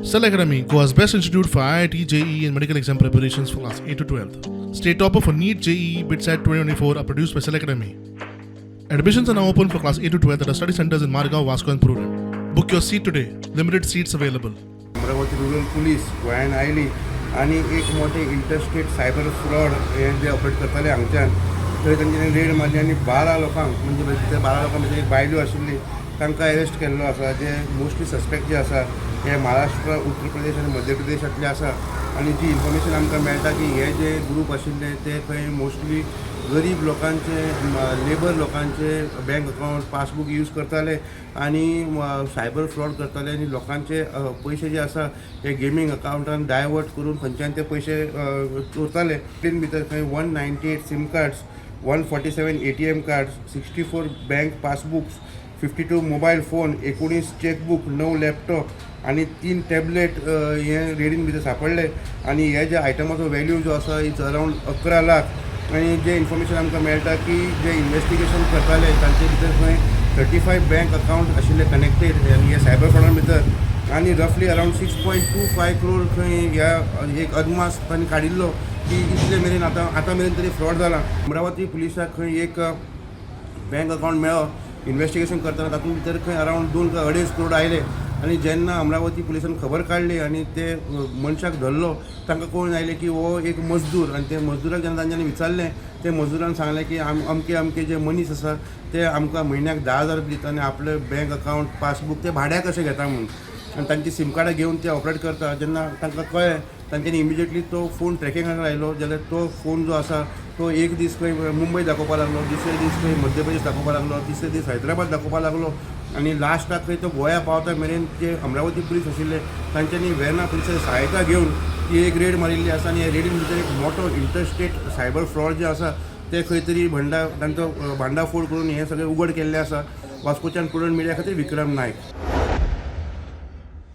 Cell Academy, Goa's best institute for IIT, JEE and medical exam preparations for class 8 to 12th. State topper for NEET, JEE, BITSAT 2024 are produced by Cell Academy. Admissions are now open for class 8 to 12th at our study centers in Margao, Vasco and Purun. Book your seat today. Limited seats available. Amravati rural police गोंयान oily आणि एक मोठे interstate cyber fraud हे जे operate करताले हांगच्यान थंय तांच्यांनी रेड मारली आणि 12 लोकांक म्हणजे भितर 12 लोकां भितर एक बायलो आशिल्ली तांकां अरेस्ट केल्लो आसा जे मोस्टली सस्पेक्ट जे आसा हे महाराष्ट्र उत्तर प्रदेश आणि मध्य प्रदेशातले आसा आणि जी इन्फॉर्मेशन आमकां मेळटा की हे जे ग्रुप आशिल्ले ते खंय मोस्टली गरीब लोकांचे लेबर लोकांचे बँक अकाउंट पासबुक यूज करताले आणि सायबर फ्रॉड करताले आणि लोकांचे पैसे जे आसा हे गेमिंग अकाउंटान डायवर्ट करून खंयच्यान ते पैसे चोरताले तेन भितर खंय 198 SIM cards 147 ATM cards 64 bank passbooks 52 mobile phone 19 chequebook 9 laptop आणि 3 टॅबलेट हे रेडीन भितर सापडले आणि हे जे आयटमाचो व्हॅल्यू जो आसा इट्स अरावंड 11 लाख आणि जे इन्फॉर्मेशन आमकां मेळटा की जे इन्वेस्टिगेशन करताले तांचे भितर खंय 35 बँक अकाउंट आशिल्ले कनेक्टेड हे सायबर फ्रॉडान भितर आणि रफली अरावंड 6.25 करोड खंय ह्या एक अदमास तांणी काडिल्लो की इतले मेरेन आतां मेरेन तरी फ्रॉड जाला. अमरावती पुलिसाक खंय एक बँक अकाउंट मेळ्ळो इन्वेस्टिगेशन करतना तातूंत भितर खंय अरावंड 2 काय 2.5 करोड आयले आणि जेन्ना अमरावती पुलिसान खबर काडली आणि ते मनशाक धरलो तांकां कळून आयलें की हो एक मजदूर आणि ते मजदूराक जेन्ना तांच्यांनी विचारलें ते मजदूरान सांगलें की अमके जे मनीस आसा ते आमकां म्हयन्याक 10,000 दिता आणि आपले बँक अकाउंट पासबुक ते भाड्याक कशें घेता म्हणून आणि तांची सिम कार्डां घेवन ते ऑपरेट करता जेन्ना तांकां कळ्ळें तांच्यांनी इमिजिएटली तो फोन ट्रॅकिंगाक लायलो जाल्यार तो फोन जो आसा तो एक दीस खंय मुंबय दाखोवपाक लागलो दुसरे दीस खंय मध्य प्रदेश दाखोवपाक लागलो तिसरे दीस हैदराबाद दाखोवपाक लागलो आणि लास्टाक खंय तो गोंया पावता मेरेन जे अमरावती पुलीस आशिल्ले तांच्यांनी वेर्ना पुलिसाची सहायता घेवन ती एक रेड मारिल्ली आसा आणि ह्या रेडीन भितर एक मोठो इंटरस्टेट सायबर फ्रॉड जे आसा ते खंय तरी तांचो भांडाफोड करून हे सगळे उघड केल्ले आसा. वास्कोच्यान पुरण मिडिया खातीर विक्रम नायक.